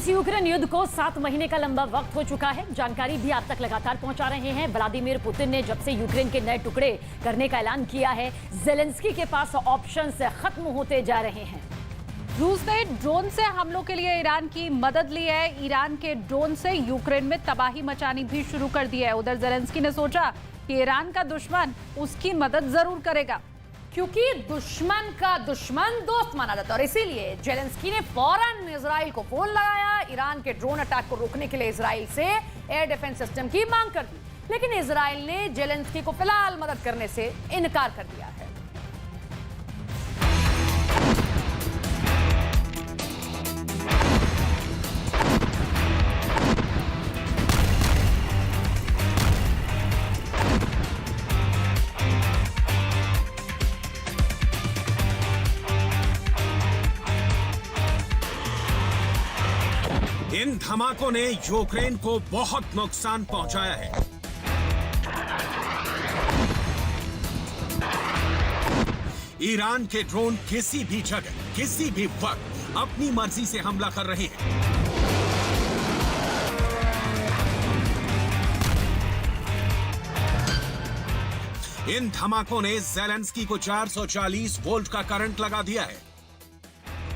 रूस यूक्रेन युद्ध को 7 महीने का लंबा वक्त हो चुका है। जानकारी भी आप तक लगातार पहुंचा रहे हैं। व्लादिमीर पुतिन ने जब से यूक्रेन के नए टुकड़े करने का ऐलान किया है, जेलेंस्की के पास ऑप्शंस खत्म होते जा रहे हैं। रूस ने ड्रोन से हमलों के लिए ईरान की मदद ली है। ईरान के ड्रोन से यूक्रेन में तबाही मचानी भी शुरू कर दी है। उधर जेलेंस्की ने सोचा कि ईरान का दुश्मन उसकी मदद जरूर करेगा, क्योंकि दुश्मन का दुश्मन दोस्त माना जाता है और इसीलिए जेलेंस्की ने फौरन इजराइल को फोन लगाया। ईरान के ड्रोन अटैक को रोकने के लिए इजराइल से एयर डिफेंस सिस्टम की मांग कर दी, लेकिन इजराइल ने जेलेंस्की को फिलहाल मदद करने से इनकार कर दिया है। इन धमाकों ने यूक्रेन को बहुत नुकसान पहुंचाया है। ईरान के ड्रोन किसी भी जगह, किसी भी वक्त अपनी मर्जी से हमला कर रहे हैं। इन धमाकों ने जेलेंस्की को 440 वोल्ट का करंट लगा दिया है।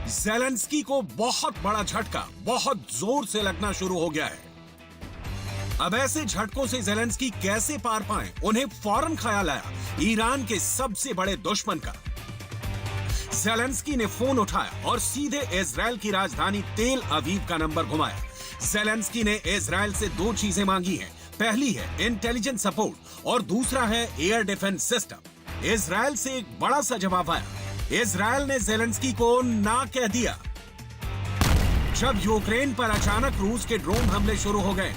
जेलेंस्की को बहुत बड़ा झटका बहुत जोर से लगना शुरू हो गया है। अब ऐसे झटकों से जेलेंस्की कैसे पार पाएं, उन्हें फौरन ख्याल आया ईरान के सबसे बड़े दुश्मन का। जेलेंस्की ने फोन उठाया और सीधे इजराइल की राजधानी तेल अवीव का नंबर घुमाया। जेलेंस्की ने इजराइल से 2 चीजें मांगी हैं। पहली है इंटेलिजेंस सपोर्ट और दूसरा है एयर डिफेंस सिस्टम। इजराइल से एक बड़ा सा जवाब आया। इजराइल ने जेलेंस्की को ना कह दिया। जब यूक्रेन पर अचानक रूस के ड्रोन हमले शुरू हो गए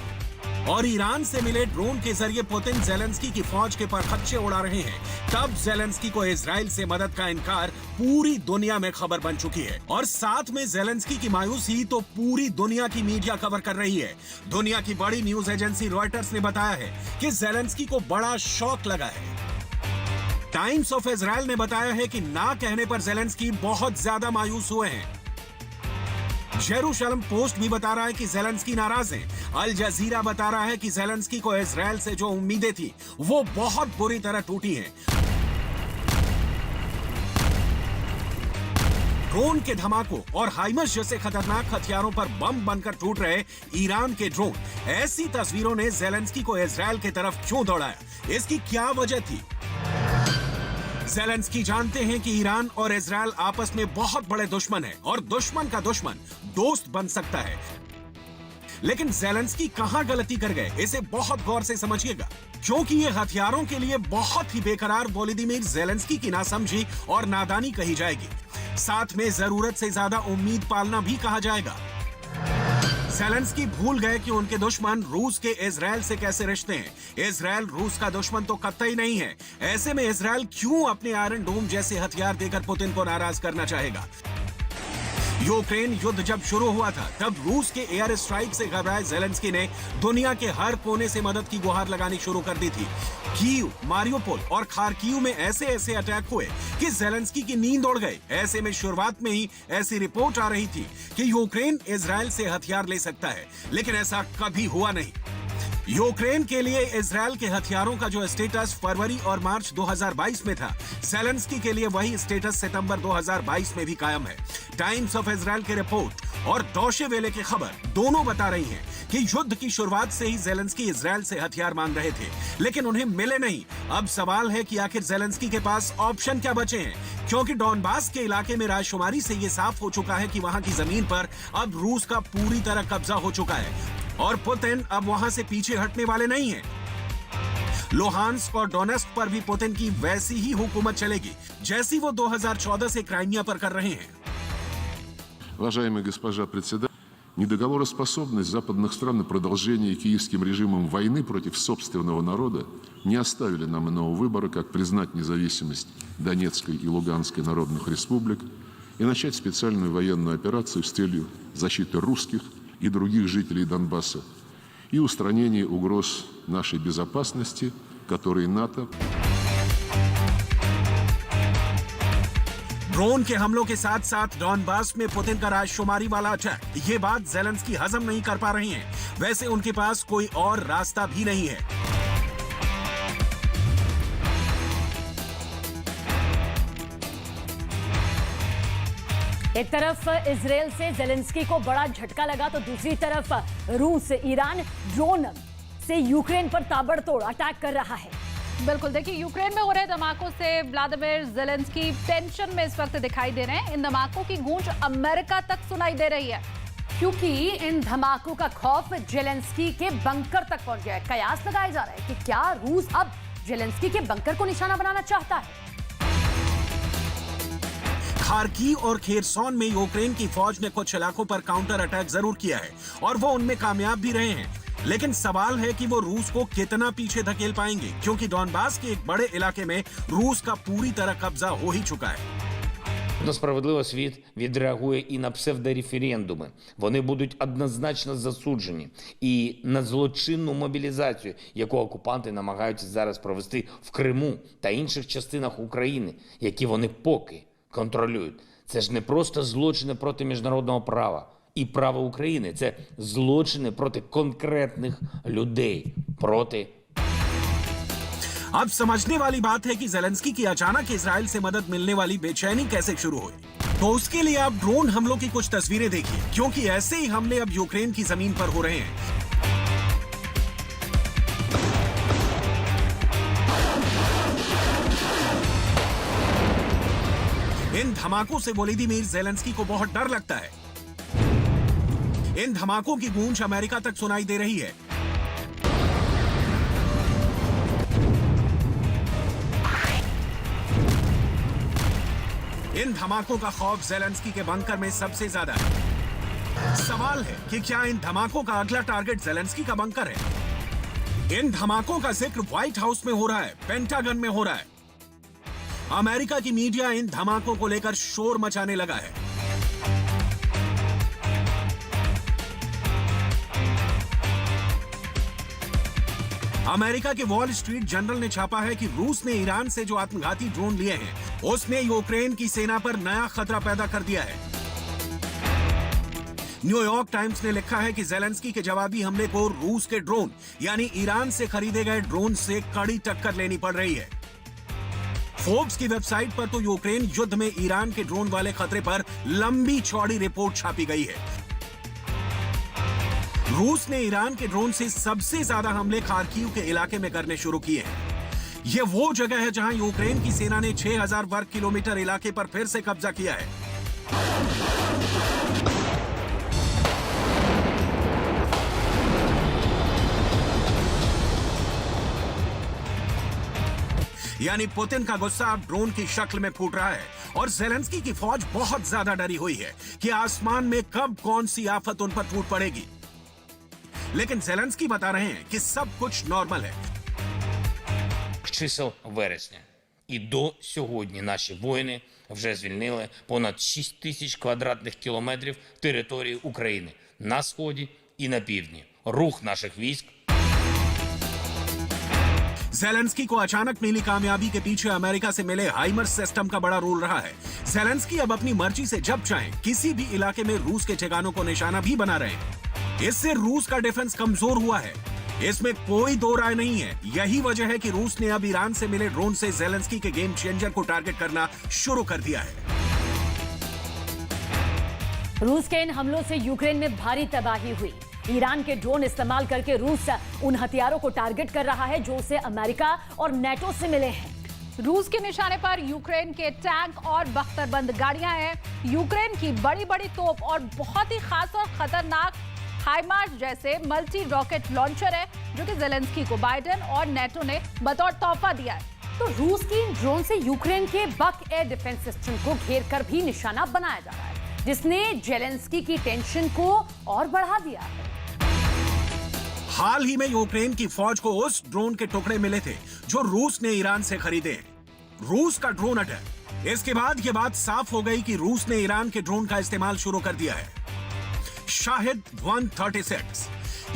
और ईरान से मिले ड्रोन के जरिए पुतिन जेलेंस्की की फौज के परखच्चे उड़ा रहे हैं, तब जेलेंस्की को इजराइल से मदद का इनकार पूरी दुनिया में खबर बन चुकी है। और साथ में जेलेंस्की की मायूसी तो पूरी दुनिया की मीडिया कवर कर रही है। दुनिया की बड़ी न्यूज एजेंसी रॉयटर्स ने बताया है कि जेलेंस्की को बड़ा शॉक लगा है। टाइम्स ऑफ इजराइल ने बताया है कि ना कहने पर जेलेंस्की बहुत ज्यादा मायूस हुए हैं। जेरूशलम पोस्ट भी बता रहा है कि जेलेंस्की नाराज हैं। अल जजीरा बता रहा है कि जेलेंस्की को इजराइल से जो उम्मीदें थी वो बहुत बुरी तरह टूटी हैं। ड्रोन के धमाकों और हाइमर्स जैसे खतरनाक हथियारों पर बम बनकर टूट रहे ईरान के ड्रोन, ऐसी तस्वीरों ने जेलेंस्की को इजराइल की तरफ क्यों दौड़ाया, इसकी क्या वजह थी? जेलेंस्की जानते हैं कि ईरान और इजराइल आपस में बहुत बड़े दुश्मन हैं और दुश्मन का दुश्मन दोस्त बन सकता है। लेकिन जेलेंस्की कहां गलती कर गए, इसे बहुत गौर से समझिएगा, क्योंकि ये हथियारों के लिए बहुत ही बेकरार व्लादिमीर जेलेंस्की की नासमझी और नादानी कही जाएगी। साथ में जरूरत से ज्यादा उम्मीद पालना भी कहा जाएगा। जेलेंस्की भूल गए कि उनके दुश्मन रूस के इजराइल से कैसे रिश्ते हैं। इजराइल रूस का दुश्मन तो कतई नहीं है। ऐसे में इजराइल क्यों अपने आयरन डोम जैसे हथियार देकर पुतिन को नाराज करना चाहेगा? यूक्रेन युद्ध जब शुरू हुआ था, तब रूस के एयर स्ट्राइक से घबराए जेलेंस्की ने दुनिया के हर कोने से मदद की गुहार लगानी शुरू कर दी थी। कीव, मारियोपोल और खार्किव में ऐसे ऐसे अटैक हुए कि जेलेंस्की की नींद उड़ गई। ऐसे में शुरुआत में ही ऐसी रिपोर्ट आ रही थी कि यूक्रेन इजराइल से हथियार ले सकता है, लेकिन ऐसा कभी हुआ नहीं। यूक्रेन के लिए इजराइल के हथियारों का जो स्टेटस फरवरी और मार्च 2022 में था, जेलेंस्की के लिए वही स्टेटस सितंबर 2022 में भी कायम है। टाइम्स ऑफ इजराइल की रिपोर्ट और डॉशे वेले की खबर दोनों बता रही हैं कि युद्ध की शुरुआत से ही जेलेंस्की इजराइल से हथियार मांग रहे थे, लेकिन उन्हें मिले नहीं। अब सवाल है कि आखिर जेलेंस्की के पास ऑप्शन क्या बचे हैं, क्योंकि डॉनबास के इलाके में राजशुमारी से ये साफ हो चुका है कि वहां की जमीन पर अब रूस का पूरी तरह कब्जा हो चुका है और पुतिन अब वहां से पीछे हटने वाले नहीं हैं। लोहान्स्क और डोनेस्क पर भी पुतिन की वैसी ही हुकूमत चलेगी जैसी वो 2014 से क्राइमिया पर कर रहे हैं। Уважаемая госпожа председатель, недоговороспособность западных стран и продолжение киевским режимом войны против собственного народа не оставили нам иного выбора, как признать независимость Донецкой и Луганской народных республик и начать специальную военную операцию с целью защиты русских и других жителей Донбасса и устранения угроз нашей безопасности, которые НАТО ड्रोन के हमलों के साथ साथ डॉनबास में पुतिन का राजकुमारी वाला अटैक, ये बात ज़ेलेंस्की हजम नहीं कर पा रही हैं। वैसे उनके पास कोई और रास्ता भी नहीं है। एक तरफ इजराइल से ज़ेलेंस्की को बड़ा झटका लगा तो दूसरी तरफ रूस ईरान ड्रोन से यूक्रेन पर ताबड़तोड़ अटैक कर रहा है। बिल्कुल, देखिए यूक्रेन में हो रहे धमाकों से व्लादिमीर ज़ेलेंस्की टेंशन में इस वक्त दिखाई दे रहे हैं। इन धमाकों की गूंज अमेरिका तक सुनाई दे रही है, क्योंकि इन धमाकों का खौफ ज़ेलेंस्की के बंकर तक पहुंच गया है। कयास लगाए जा रहे हैं कि क्या रूस अब ज़ेलेंस्की के बंकर को निशाना बनाना चाहता है। खार्किव और खेरसॉन में यूक्रेन की फौज ने कुछ इलाकों पर काउंटर अटैक जरूर किया है और वो उनमें कामयाब भी रहे हैं, लेकिन सवाल है कि वो रूस को कितना पीछे धकेल पाएंगे, क्योंकि डॉनबास के एक बड़े इलाके में रूस का पूरी तरह कब्जा हो ही चुका है। Справедливо світ відреагує і на псевдореферендуми. Вони будуть однозначно засуджені. І на злочинну мобілізацію, яку окупанти намагаються зараз провести в Криму та інших частинах України, які вони поки контролюють. Це ж не просто злочини проти міжнародного права і права України. Це злочини проти конкретних людей, проти अब समझने वाली बात है कि ज़ेलेंस्की की अचानक इजराइल से मदद मिलने वाली बेचैनी कैसे शुरू हुई। तो उसके लिए आप ड्रोन हमलों की कुछ तस्वीरें देखिए, क्योंकि ऐसे ही हमले अब यूक्रेन की जमीन पर हो रहे हैं। इन धमाकों से वोलोदिमीर ज़ेलेंस्की को बहुत डर लगता है। इन धमाकों की गूंज अमेरिका तक सुनाई दे रही है। इन धमाकों का खौफ ज़ेलेंस्की के बंकर में सबसे ज्यादा है। सवाल है कि क्या इन धमाकों का अगला टारगेट ज़ेलेंस्की का बंकर है? इन धमाकों का जिक्र व्हाइट हाउस में हो रहा है, पेंटागन में हो रहा है। अमेरिका की मीडिया इन धमाकों को लेकर शोर मचाने लगा है। अमेरिका के वॉल स्ट्रीट जर्नल ने छापा है कि रूस ने ईरान से जो आत्मघाती ड्रोन लिए हैं, उसने यूक्रेन की सेना पर नया खतरा पैदा कर दिया है। न्यूयॉर्क टाइम्स ने लिखा है कि ज़ेलेंस्की के जवाबी हमले को रूस के ड्रोन यानी ईरान से खरीदे गए ड्रोन से कड़ी टक्कर लेनी पड़ रही है। फोर्ब्स की वेबसाइट पर तो यूक्रेन युद्ध में ईरान के ड्रोन वाले खतरे पर लंबी चौड़ी रिपोर्ट छापी गई है। रूस ने ईरान के ड्रोन से सबसे ज्यादा हमले खार्किव के इलाके में करने शुरू किए हैं। यह वो जगह है जहां यूक्रेन की सेना ने 6000 वर्ग किलोमीटर इलाके पर फिर से कब्जा किया है। यानी पुतिन का गुस्सा अब ड्रोन की शक्ल में फूट रहा है और ज़ेलेंस्की की फौज बहुत ज्यादा डरी हुई है कि आसमान में कब कौन सी आफत उन पर टूट पड़ेगी। लेकिन ज़ेलेंस्की बता रहे हैं कि सब कुछ नॉर्मल है। чисел вересня. І до сьогодні наші воїни вже звільнили понад 6 тисяч квадратних кілометрів території України на сході і на півдні. Рух наших військ ज़ेलेंस्की को अचानक मिली कामयाबी के पीछे अमेरिका से मिले हाइमर्स सिस्टम का बड़ा रोल रहा है। ज़ेलेंस्की अब अपनी मर्जी से जब चाहें किसी भी इलाके में रूस के ठिकानों को निशाना भी बना रहे हैं। इससे रूस का डिफेंस कमजोर हुआ है, इसमें कोई दो राय नहीं है। यही वजह है कि रूस ने अब ईरान से मिले ड्रोन से ज़ेलेंस्की के गेम चेंजर को टारगेट करना शुरू कर दिया है। रूस के इन हमलों से यूक्रेन में भारी तबाही हुई। ईरान के ड्रोन इस्तेमाल करके रूस उन हथियारों को टारगेट कर रहा है जो उसे अमेरिका और नेटो से मिले हैं। रूस के निशाने पर यूक्रेन के टैंक और बख्तरबंद गाड़ियां हैं। यूक्रेन की बड़ी बड़ी तोप और बहुत ही खास और खतरनाक हाइमार्स जैसे मल्टी रॉकेट लॉन्चर है जो कि ज़ेलेंस्की को बाइडेन और नेटो ने बतौर तोहफा दिया है। तो रूस की इन ड्रोन से यूक्रेन के बक एयर डिफेंस सिस्टम को घेर कर भी निशाना बनाया जा रहा है, जिसने ज़ेलेंस्की की टेंशन को और बढ़ा दिया है। हाल ही में यूक्रेन की फौज को उस ड्रोन के टुकड़े मिले थे जो रूस ने ईरान से खरीदे हैं। रूस का ड्रोन अटैक। इसके बाद यह बात साफ हो गई कि रूस ने ईरान के ड्रोन का इस्तेमाल शुरू कर दिया है। शाहिद 136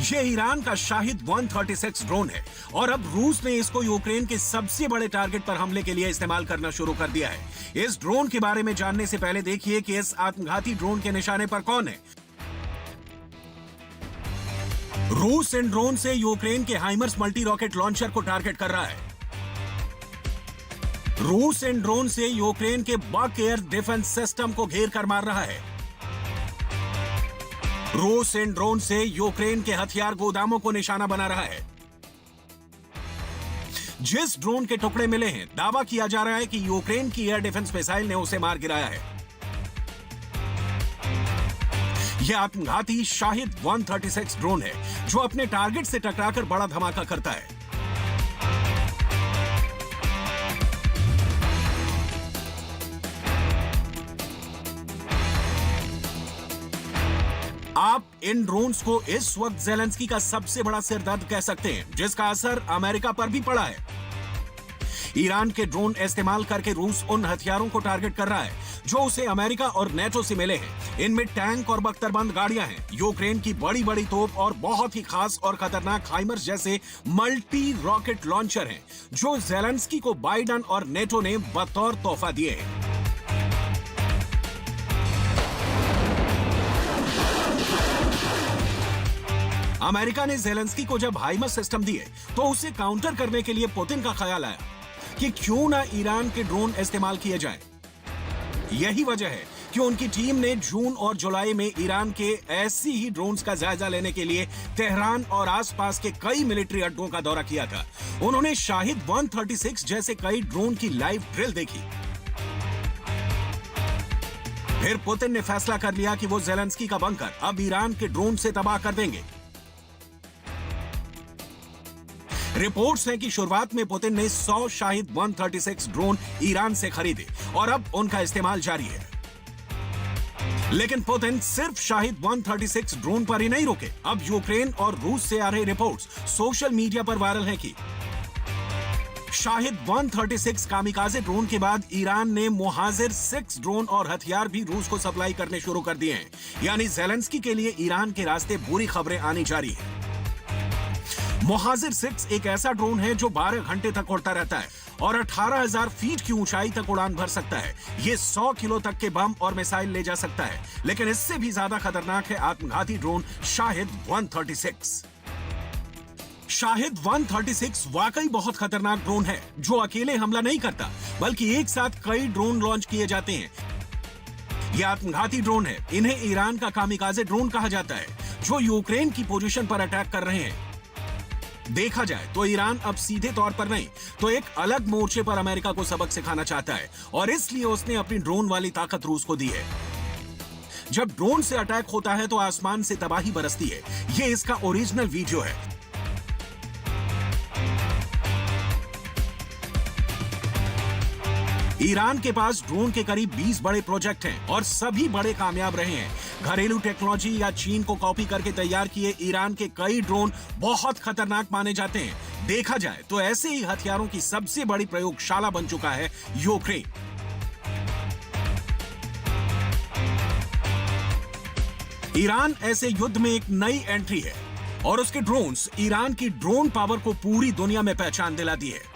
ये ईरान का शाहिद 136 ड्रोन है और अब रूस ने इसको यूक्रेन के सबसे बड़े टारगेट पर हमले के लिए इस्तेमाल करना शुरू कर दिया है। इस ड्रोन के बारे में जानने से पहले देखिए कि इस आत्मघाती ड्रोन के निशाने पर कौन है। रूस इन ड्रोन से यूक्रेन के हाइमर्स मल्टी रॉकेट लॉन्चर को टारगेट कर रहा है। रूस इन ड्रोन से यूक्रेन के बक एयर डिफेंस सिस्टम को घेर कर मार रहा है। रूस इन ड्रोन से यूक्रेन के हथियार गोदामों को निशाना बना रहा है। जिस ड्रोन के टुकड़े मिले हैं, दावा किया जा रहा है कि यूक्रेन की एयर डिफेंस मिसाइल ने उसे मार गिराया है। यह आत्मघाती शाहिद 136 ड्रोन है जो अपने टारगेट से टकराकर बड़ा धमाका करता है। आप इन ड्रोन्स को इस वक्त ज़ेलेंस्की का सबसे बड़ा सिरदर्द कह सकते हैं, जिसका असर अमेरिका पर भी पड़ा है। ईरान के ड्रोन इस्तेमाल करके रूस उन हथियारों को टारगेट कर रहा है जो उसे अमेरिका और नेटो से मिले हैं। इनमें टैंक और बख्तरबंद गाड़ियां हैं, यूक्रेन की बड़ी बड़ी तोप और बहुत ही खास और खतरनाक हाइमर्स जैसे मल्टी रॉकेट लॉन्चर हैं जो ज़ेलेंस्की को बाइडन और नेटो ने बतौर तोहफा दिए हैं। अमेरिका ने ज़ेलेंस्की को जब हाइमर्स सिस्टम दिए तो उसे काउंटर करने के लिए पुतिन का ख्याल आया कि क्यों ना ईरान के ड्रोन इस्तेमाल किए जाएं। यही वजह है कि उनकी टीम ने जून और जुलाई में ईरान के ऐसी ही ड्रोन्स का जायजा लेने के लिए तेहरान और आसपास के कई मिलिट्री अड्डों का दौरा किया था। उन्होंने शाहिद 136 जैसे कई ड्रोन की लाइव ड्रिल देखी। फिर पुतिन ने फैसला कर लिया कि वो ज़ेलेंस्की का बंकर अब ईरान के ड्रोन से तबाह कर देंगे। रिपोर्ट्स हैं कि शुरुआत में पुतिन ने 100 शाहिद 136 ड्रोन ईरान से खरीदे और अब उनका इस्तेमाल जारी है। लेकिन पुतिन सिर्फ शाहिद 136 ड्रोन पर ही नहीं रुके। अब यूक्रेन और रूस से आ रही रिपोर्ट्स सोशल मीडिया पर वायरल हैं कि शाहिद 136 कामिकाजे ड्रोन के बाद ईरान ने मोहाजिर 6 ड्रोन और हथियार भी रूस को सप्लाई करने शुरू कर दिए हैं। यानी ज़ेलेंस्की के लिए ईरान के रास्ते बुरी खबरें आनी जारी है। मोहाजिर 6 एक ऐसा ड्रोन है जो 12 घंटे तक उड़ता रहता है और 18,000 फीट की ऊंचाई तक उड़ान भर सकता है। ये 100 किलो तक के बम और मिसाइल ले जा सकता है। लेकिन इससे भी ज्यादा खतरनाक है आत्मघाती ड्रोन शाहिद 136। शाहिद 136 वाकई बहुत खतरनाक ड्रोन है जो अकेले हमला नहीं करता, बल्कि एक साथ कई ड्रोन लॉन्च किए जाते हैं। यह आत्मघाती ड्रोन है। इन्हें ईरान का कामिकाजे ड्रोन कहा जाता है जो यूक्रेन की पोजीशन पर अटैक कर रहे हैं। देखा जाए तो ईरान अब सीधे तौर पर नहीं तो एक अलग मोर्चे पर अमेरिका को सबक सिखाना चाहता है और इसलिए उसने अपनी ड्रोन वाली ताकत रूस को दी है। जब ड्रोन से अटैक होता है तो आसमान से तबाही बरसती है। ये इसका ओरिजिनल वीडियो है। ईरान के पास ड्रोन के करीब 20 बड़े प्रोजेक्ट हैं और सभी बड़े कामयाब रहे हैं। घरेलू टेक्नोलॉजी या चीन को कॉपी करके तैयार किए ईरान के कई ड्रोन बहुत खतरनाक माने जाते हैं। देखा जाए तो ऐसे ही हथियारों की सबसे बड़ी प्रयोगशाला बन चुका है यूक्रेन। ईरान ऐसे युद्ध में एक नई एंट्री है और उसके ड्रोन्स ईरान की ड्रोन पावर को पूरी दुनिया में पहचान दिला दी है।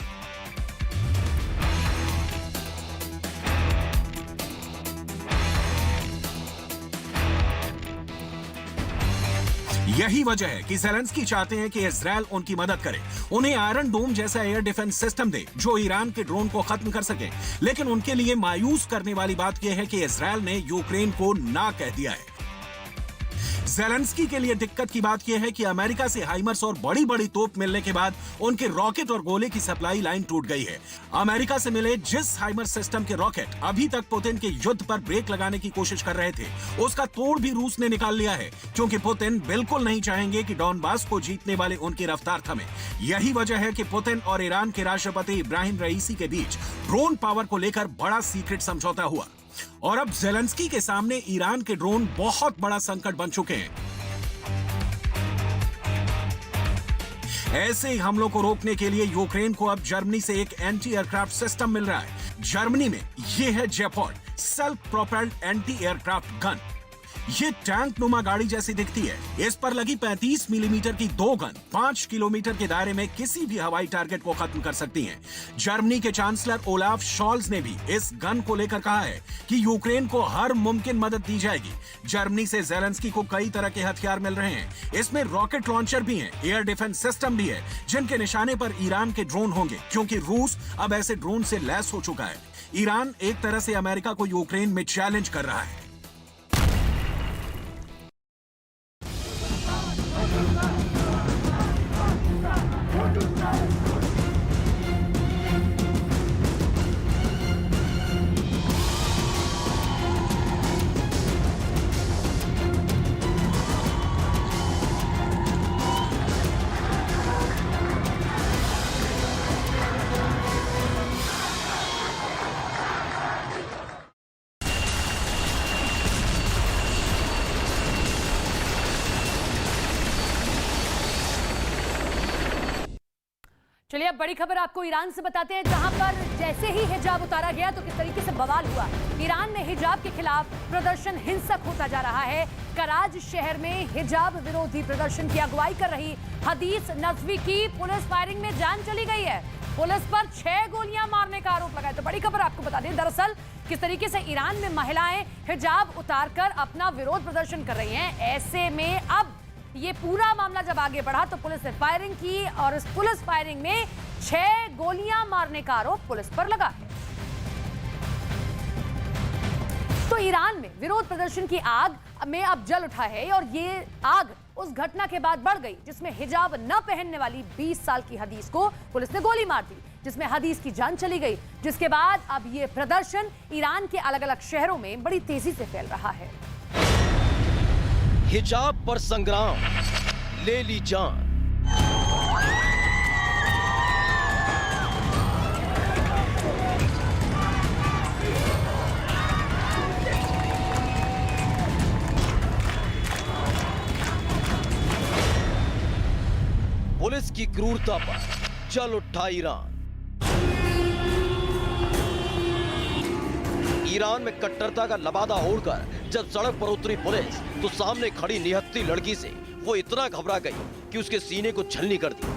यही वजह है कि ज़ेलेंस्की चाहते हैं कि इजरायल उनकी मदद करे, उन्हें आयरन डोम जैसा एयर डिफेंस सिस्टम दे जो ईरान के ड्रोन को खत्म कर सके। लेकिन उनके लिए मायूस करने वाली बात यह है कि इजरायल ने यूक्रेन को ना कह दिया है। ज़ेलेंस्की के लिए दिक्कत की बात यह है कि अमेरिका से हाइमर्स और बड़ी बड़ी तोप मिलने के बाद उनके रॉकेट और गोले की सप्लाई लाइन टूट गई है। अमेरिका से मिले जिस हाइमर्स सिस्टम के रॉकेट अभी तक पुतिन के युद्ध पर ब्रेक लगाने की कोशिश कर रहे थे, उसका तोड़ भी रूस ने निकाल लिया है, क्योंकि पुतिन बिल्कुल नहीं चाहेंगे कि डॉनबास को जीतने वाले उनकी रफ्तार थमे। यही वजह है कि पुतिन और ईरान के राष्ट्रपति इब्राहिम रईसी के बीच ड्रोन पावर को लेकर बड़ा सीक्रेट समझौता हुआ और अब ज़ेलेंस्की के सामने ईरान के ड्रोन बहुत बड़ा संकट बन चुके हैं। ऐसे हमलों को रोकने के लिए यूक्रेन को अब जर्मनी से एक एंटी एयरक्राफ्ट सिस्टम मिल रहा है। जर्मनी में यह है Gepard self propelled anti aircraft gun. ये टैंक नुमा गाड़ी जैसी दिखती है। इस पर लगी 35 मिलीमीटर की 2 गन 5 किलोमीटर के दायरे में किसी भी हवाई टारगेट को खत्म कर सकती हैं। जर्मनी के चांसलर ओलाफ शॉल्ज ने भी इस गन को लेकर कहा है कि यूक्रेन को हर मुमकिन मदद दी जाएगी। जर्मनी से ज़ेलेंस्की को कई तरह के हथियार मिल रहे हैं। इसमें रॉकेट लॉन्चर भी हैं, एयर डिफेंस सिस्टम भी है, जिनके निशाने पर ईरान के ड्रोन होंगे, क्योंकि रूस अब ऐसे ड्रोन से लैस हो चुका है। ईरान एक तरह से अमेरिका को यूक्रेन में चैलेंज कर रहा है। चलिए अब बड़ी खबर आपको ईरान से बताते हैं, जहां पर जैसे ही हिजाब उतारा गया तो किस तरीके से बवाल हुआ। ईरान में हिजाब के खिलाफ प्रदर्शन हिंसक होता जा रहा है। कराज शहर में हिजाब विरोधी प्रदर्शन की अगुवाई कर रही हदीस नजवी की पुलिस फायरिंग में जान चली गई है। पुलिस पर 6 गोलियां मारने का आरोप लगा है। तो बड़ी खबर आपको बता दें, दरअसल किस तरीके से ईरान में महिलाएं हिजाब उतारकर अपना विरोध प्रदर्शन कर रही हैं। ऐसे में अब ये पूरा मामला जब आगे बढ़ा तो पुलिस ने फायरिंग की और इस पुलिस फायरिंग में 6 गोलियां मारने का आरोप पुलिस पर लगा है। तो ईरान में विरोध प्रदर्शन की आग में अब जल उठा है और ये आग उस घटना के बाद बढ़ गई जिसमें हिजाब न पहनने वाली 20 साल की हदीस को पुलिस ने गोली मार दी, जिसमें हदीस की जान चली गई। जिसके बाद अब ये प्रदर्शन ईरान के अलग अलग शहरों में बड़ी तेजी से फैल रहा है। हिजाब पर संग्राम, ले ली जान। पुलिस की क्रूरता पर जल उठा ईरान। ईरान में कट्टरता का लबादा ओढ़कर जब सड़क पर उतरी पुलिस तो सामने खड़ी निहत्ती लड़की से वो इतना घबरा गई कि उसके सीने को छलनी कर दी।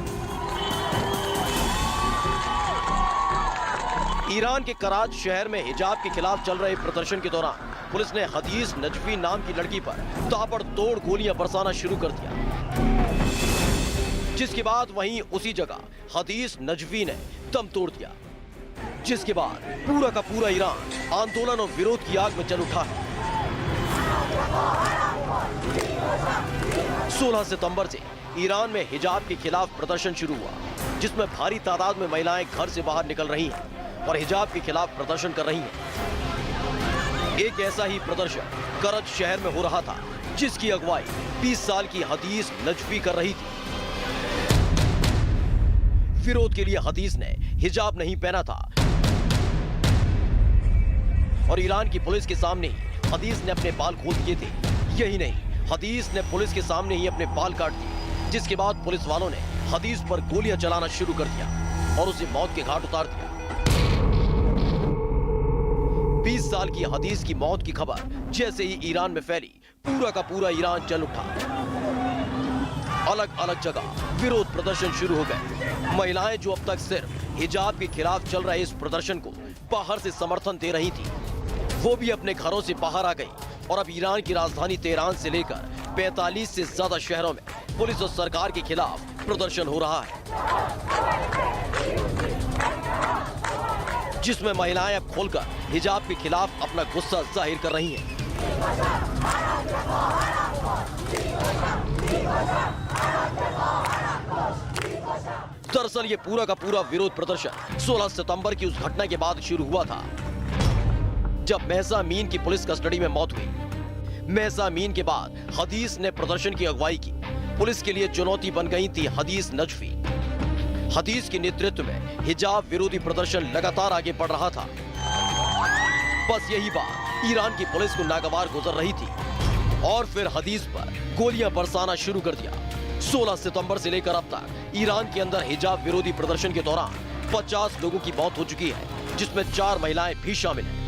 ईरान के कराच शहर में हिजाब के खिलाफ चल रहे प्रदर्शन के दौरान पुलिस ने हदीस नजवी नाम की लड़की पर ताबड़तोड़ गोलियां बरसाना शुरू कर दिया, जिसके बाद वहीं उसी जगह हदीस नजवी ने दम तोड़ दिया। जिसके बाद पूरा का पूरा ईरान आंदोलन और विरोध की आग में जल उठा है। 16 सितंबर से ईरान में हिजाब के खिलाफ प्रदर्शन शुरू हुआ, जिसमें भारी तादाद में महिलाएं घर से बाहर निकल रही हैं और हिजाब के खिलाफ प्रदर्शन कर रही हैं। एक ऐसा ही प्रदर्शन करज शहर में हो रहा था, जिसकी अगुवाई 20 साल की हदीस नजवी कर रही थी। विरोध के लिए हदीस ने हिजाब नहीं पहना था और ईरान की पुलिस के सामने ही हदीस ने अपने बाल खोल दिए थे। यही नहीं, हदीस ने पुलिस के सामने ही अपने बाल काट दिए, जिसके बाद पुलिस वालों ने हदीस पर गोलियां चलाना शुरू कर दिया और उसे मौत के घाट उतार दिया। 20 साल की हदीस की मौत की खबर जैसे ही ईरान में फैली, पूरा का पूरा ईरान जल उठा। अलग अलग जगह विरोध प्रदर्शन शुरू हो गए। महिलाएं जो अब तक सिर्फ हिजाब के खिलाफ चल रहे इस प्रदर्शन को बाहर से समर्थन दे रही थी, वो भी अपने घरों से बाहर आ गई और अब ईरान की राजधानी तेहरान से लेकर 45 से ज्यादा शहरों में पुलिस और सरकार के खिलाफ प्रदर्शन हो रहा है, जिसमें महिलाएं अब खोलकर हिजाब के खिलाफ अपना गुस्सा जाहिर कर रही हैं। दरअसल ये पूरा का पूरा विरोध प्रदर्शन 16 सितंबर की उस घटना के बाद शुरू हुआ था, जब महसा अमीन की पुलिस कस्टडी में मौत हुई। महसा अमीन के बाद हदीस ने प्रदर्शन की अगुवाई की। पुलिस के लिए चुनौती बन गई थी हदीस नजवी। हदीस के नेतृत्व में हिजाब विरोधी प्रदर्शन लगातार आगे बढ़ रहा था। बस यही बात ईरान की पुलिस को नागवार गुजर रही थी और फिर हदीस पर गोलियां बरसाना शुरू कर दिया। 16 सितंबर से लेकर अब तक ईरान के अंदर हिजाब विरोधी प्रदर्शन के दौरान 50 लोगों की मौत हो चुकी है, जिसमें 4 महिलाएं भी शामिल हैं।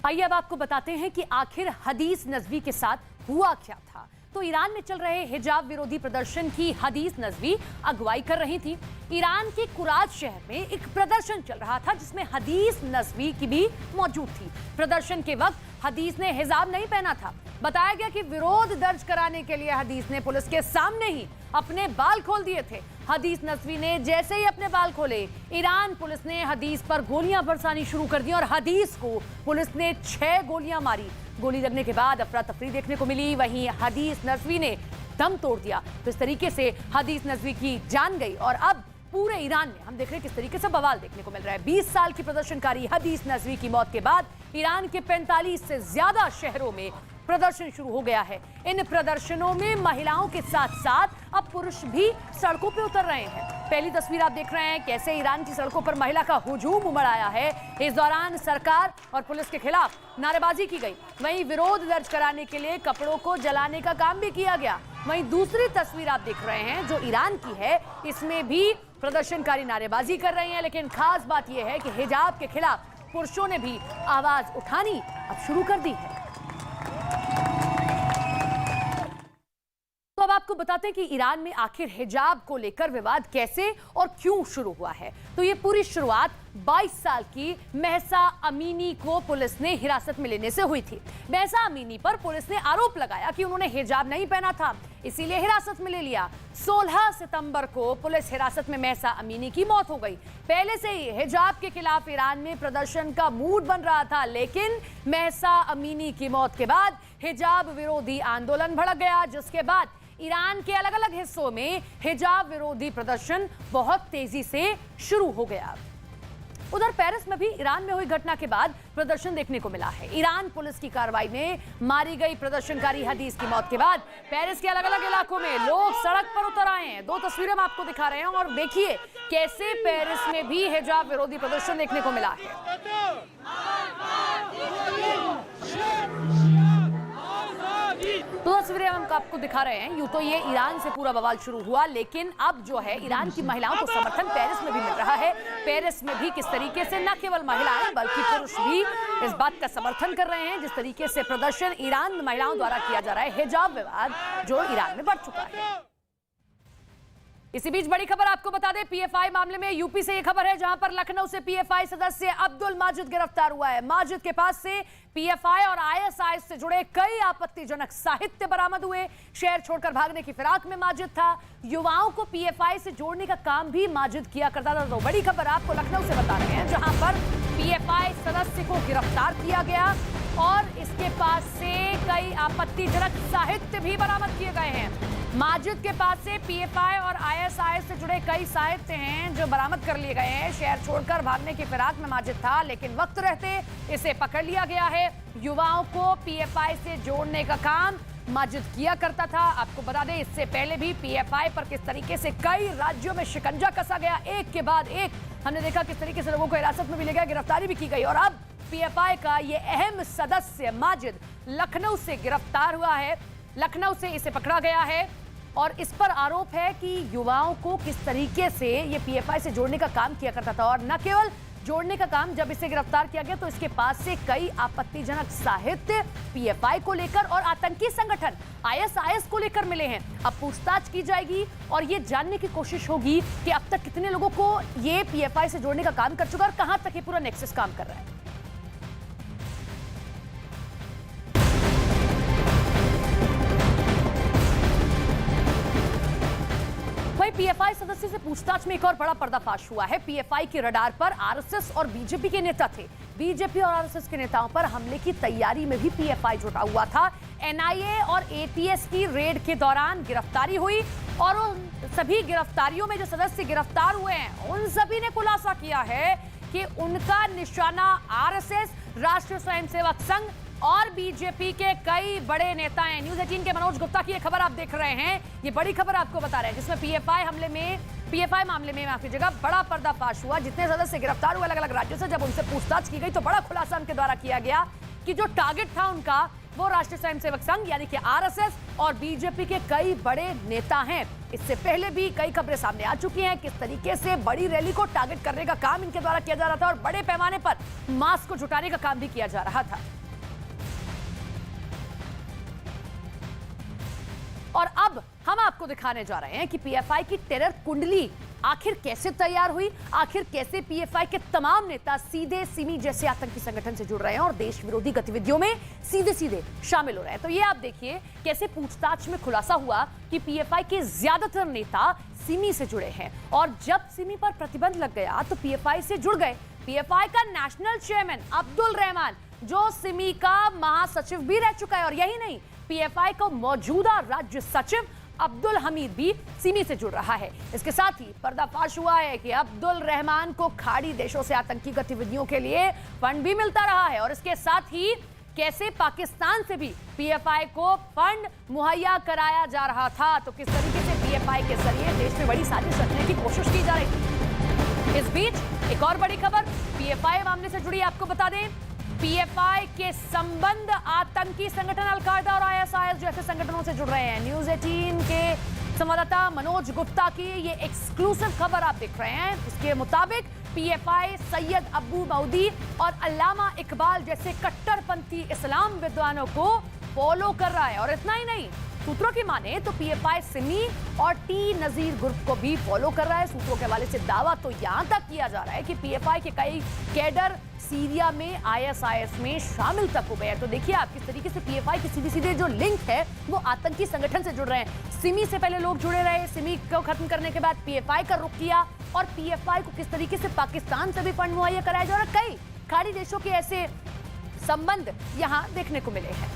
आइए अब आपको बताते हैं कि आखिर हदीस नजवी के साथ हुआ क्या था। तो ईरान में चल रहे हिजाब विरोधी प्रदर्शन की हदीस नजवी अगुवाई कर रही थी। ईरान के कुराज शहर में एक प्रदर्शन चल रहा था जिसमें हदीस नजवी की भी मौजूद थी। प्रदर्शन के वक्त हदीस ने हिजाब नहीं पहना था। बताया गया कि विरोध दर्ज कराने के लिए हदीस ने पुलिस के सामने ही अपने बाल खोल दिए थे। हदीस नजवी ने जैसे ही अपने बाल खोले, ईरान पुलिस ने हदीस पर गोलियां बरसानी शुरू कर दी और हदीस को पुलिस ने 6 गोलियां मारी। गोली लगने के बाद अफरा तफरी देखने को मिली। वहीं हदीस नजवी ने दम तोड़ दिया। तो इस तरीके से हदीस नजवी की जान गई और अब पूरे ईरान में हम देख रहे हैं किस तरीके से बवाल देखने को मिल रहा है। 20 साल की प्रदर्शनकारी हदीस नजवी की मौत के बाद ईरान के 45 से ज्यादा शहरों में प्रदर्शन शुरू हो गया है। इन प्रदर्शनों में महिलाओं के साथ साथ अब पुरुष भी सड़कों पे उतर रहे हैं। पहली तस्वीर आप देख रहे हैं कैसे ईरान की सड़कों पर महिला का हुजूम उमड़ आया है। इस दौरान सरकार और पुलिस के खिलाफ नारेबाजी की गई। वहीं विरोध दर्ज कराने के लिए कपड़ों को जलाने का काम भी किया गया। वहीं दूसरी तस्वीर आप देख रहे हैं जो ईरान की है, इसमें भी प्रदर्शनकारी नारेबाजी कर रहे हैं। लेकिन खास बात यह है कि हिजाब के खिलाफ पुरुषों ने भी आवाज उठानी अब शुरू कर दी है। तो अब आपको बताते हैं कि ईरान में आखिर हिजाब को लेकर विवाद कैसे और क्यों शुरू हुआ है। तो ये पूरी शुरुआत 22 साल की महसा अमीनी को पुलिस ने हिरासत में लेने से हुई थी। महसा अमीनी पर पुलिस ने आरोप लगाया कि उन्होंने हिजाब नहीं पहना था, इसीलिए हिरासत में ले लिया। 16 सितंबर को पुलिस हिरासत में महसा अमीनी की मौत हो गई। पहले से ही हिजाब के खिलाफ ईरान में प्रदर्शन का मूड बन रहा था, लेकिन महसा अमीनी की मौत के बाद हिजाब विरोधी आंदोलन भड़क गया, जिसके बाद ईरान के अलग अलग हिस्सों में हिजाब विरोधी प्रदर्शन बहुत तेजी से शुरू हो गया। उधर पेरिस में भी ईरान में हुई घटना के बाद प्रदर्शन देखने को मिला है। ईरान पुलिस की कार्रवाई में मारी गई प्रदर्शनकारी हदीस की मौत के बाद पेरिस के अलग अलग इलाकों में लोग सड़क पर उतर आए हैं। 2 तस्वीरें हम आपको दिखा रहे हैं और देखिए कैसे पेरिस में भी हिजाब विरोधी प्रदर्शन देखने को मिला है। तो तस्वीरें हम आपको दिखा रहे हैं। यूं तो ये ईरान से पूरा बवाल शुरू हुआ, लेकिन अब जो है ईरान की महिलाओं को समर्थन पेरिस में भी मिल रहा है। पेरिस में भी किस तरीके से न केवल महिलाएं बल्कि पुरुष भी इस बात का समर्थन कर रहे हैं जिस तरीके से प्रदर्शन ईरान में महिलाओं द्वारा किया जा रहा है। हिजाब विवाद जो ईरान में बढ़ चुका है। इसी बीच बड़ी खबर आपको बता दें, पीएफआई मामले में यूपी से यह खबर है जहां पर लखनऊ से पीएफआई सदस्य अब्दुल माजिद गिरफ्तार हुआ है। माजिद के पास से पीएफआई और आईएसआई से जुड़े कई आपत्तिजनक साहित्य बरामद हुए। शहर छोड़कर भागने की फिराक में माजिद था। युवाओं को पीएफआई से जोड़ने का काम भी माजिद किया करता था। तो बड़ी खबर आपको लखनऊ से बता रहे हैं जहां पर पीएफआई सदस्य को गिरफ्तार किया गया और इसके पास से कई आपत्तिजनक साहित्य भी बरामद किए गए हैं। माजिद के पास से पीएफआई और आईएसआई से जुड़े कई साहित्य हैं जो बरामद कर लिए गए हैं। शहर छोड़कर भागने की फिराक में माजिद था, लेकिन वक्त रहते इसे पकड़ लिया गया है। युवाओं को पीएफआई से जोड़ने का काम माजिद किया करता था। आपको बता दें इससे पहले भी पीएफआई पर किस तरीके से कई राज्यों में शिकंजा कसा गया, एक के बाद एक हमने देखा किस तरीके से लोगों को हिरासत में भी ले गया, गिरफ्तारी भी की गई। और अब पीएफआई का ये अहम सदस्य माजिद लखनऊ से गिरफ्तार हुआ है। लखनऊ से इसे पकड़ा गया है और इस पर आरोप है कि युवाओं को किस तरीके से ये पीएफआई से जोड़ने का काम किया करता था। और न केवल जोड़ने का काम, जब इसे गिरफ्तार किया गया तो इसके पास से कई आपत्तिजनक साहित्य पीएफआई को लेकर और आतंकी संगठन आईएसआईएस को लेकर मिले हैं। अब पूछताछ की जाएगी और ये जानने की कोशिश होगी कि अब तक कितने लोगों को ये पीएफआई से जोड़ने का काम कर चुका और कहां तक ये पूरा नेक्सस काम कर रहा है। पीएफआई सदस्य से पूछताछ में एक और बड़ा पर्दाफाश हुआ है। पीएफआई के रडार पर आरएसएस और बीजेपी के नेता थे। बीजेपी और आरएसएस के नेताओं पर हमले की तैयारी में भी पीएफआई जुटा हुआ था। एनआईए और एटीएस की रेड के दौरान गिरफ्तारी हुई और उन सभी गिरफ्तारियों में जो सदस्य गिरफ्तार हुए हैं उन सभी ने खुलासा किया है कि उनका निशाना आरएसएस, राष्ट्रीय स्वयंसेवक संघ और बीजेपी के कई बड़े नेता हैं। न्यूज़ 18 के मनोज गुप्ता की ये खबर आप देख रहे हैं। ये बड़ी खबर आपको बता रहे हैं जिसमें पीएफआई मामले में माफ कीजिएगा बड़ा पर्दाफाश हुआ। जितने सदस्य गिरफ्तार हुए अलग अलग राज्यों से, जब उनसे पूछताछ की गई तो बड़ा खुलासा उनके द्वारा किया गया कि जो टारगेट था उनका वो राष्ट्रीय स्वयंसेवक संघ यानी कि आरएसएस और बीजेपी के कई बड़े नेता हैं। इससे पहले भी कई खबरें सामने आ चुकी हैं किस तरीके से बड़ी रैली को टारगेट करने का काम इनके द्वारा किया जा रहा था और बड़े पैमाने पर मास को जुटाने का काम भी किया जा रहा था। आपको दिखाने जा रहे हैं कि पीएफआई की टेरर कुंडली आखिर कैसे तैयार हुई, आखिर कैसे पीएफआई के तमाम नेता सीधे सिमी जैसे आतंकी संगठन से जुड़ रहे हैं और देश विरोधी गतिविधियों में सीधे सीधे शामिल हो रहे हैं। तो ये आप देखिए कैसे पूछताछ में खुलासा हुआ कि पीएफआई के ज्यादातर नेता सिमी से जुड़े हैं और जब सिमी पर प्रतिबंध लग गया तो पीएफआई से जुड़ गए। पीएफआई का नेशनल चेयरमैन अब्दुल रहमान जो सिमी का महासचिव भी रह चुका है और यही नहीं, पीएफआई का मौजूदा राज्य सचिव अब्दुल हमीद भी सिमी से जुड़ रहा है। इसके साथ ही पर्दाफाश हुआ है कि अब्दुल रहमान को खाड़ी देशों से आतंकी गतिविधियों के लिए फंड भी मिलता रहा है और इसके साथ ही कैसे पाकिस्तान से भी पीएफआई को फंड मुहैया कराया जा रहा था। तो किस तरीके से पीएफआई के जरिए देश में बड़ी साजिश रचने की कोशिश की जा रही थी। इस बीच एक और बड़ी खबर पीएफआई मामले से जुड़ी आपको बता दें, पीएफआई के संबंध आतंकी संगठन अलकायदा और आईएसआईएस जैसे संगठनों से जुड़ रहे हैं। न्यूज़ 18 के संवाददाता मनोज गुप्ता की ये एक्सक्लूसिव खबर आप देख रहे हैं। इसके मुताबिक पीएफआई सैयद अब्बू मऊदी और अल्लामा इकबाल जैसे कट्टरपंथी इस्लाम विद्वानों को फॉलो कर रहा है और इतना ही नहीं, सूत्रों की माने तो पीएफआई सिमी और टी नजीर ग्रुप को भी फॉलो कर रहा है। सूत्रों के हवाले से दावा तो यहां तक किया जा रहा है कि पीएफआई के कई कैडर सीरिया में आईएसआईएस में शामिल तक हो गए हैं। तो देखिए आप किस तरीके से पीएफआई की सीधे सीधे जो लिंक है वो आतंकी संगठन से जुड़ रहे हैं। सिमी से पहले लोग जुड़े रहे, सिमी को खत्म करने के बाद पीएफआई का रुख किया और पीएफआई को किस तरीके से पाकिस्तान से भी फंड मुहैया कराया जा रहा है। कई खाड़ी देशों के ऐसे संबंध यहां देखने को मिले हैं।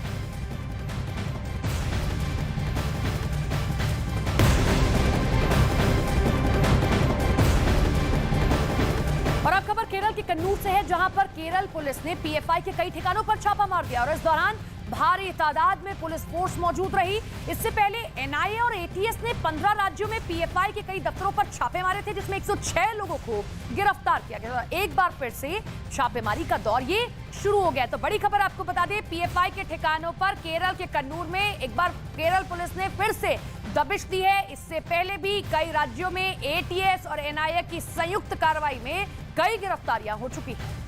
और अब खबर केरल के कन्नूर से है, जहां पर केरल पुलिस ने पीएफआई के कई ठिकानों पर छापा मार दिया और इस दौरान भारी तादाद में पुलिस फोर्स मौजूद रही। इससे पहले एनआईए और एटीएस ने 15 राज्यों में पीएफआई के कई दफ्तरों पर छापे मारे थे, जिसमें 106 लोगों को गिरफ्तार किया गया। एक बार फिर से छापेमारी का दौर ये शुरू हो गया। तो बड़ी खबर आपको बता दें, पीएफआई के ठिकानों पर केरल के कन्नूर में एक बार केरल पुलिस ने फिर से दबिश दी है। इससे पहले भी कई राज्यों में एटीएस और एनआईए की संयुक्त कार्रवाई में कई गिरफ्तारियां हो चुकी हैं।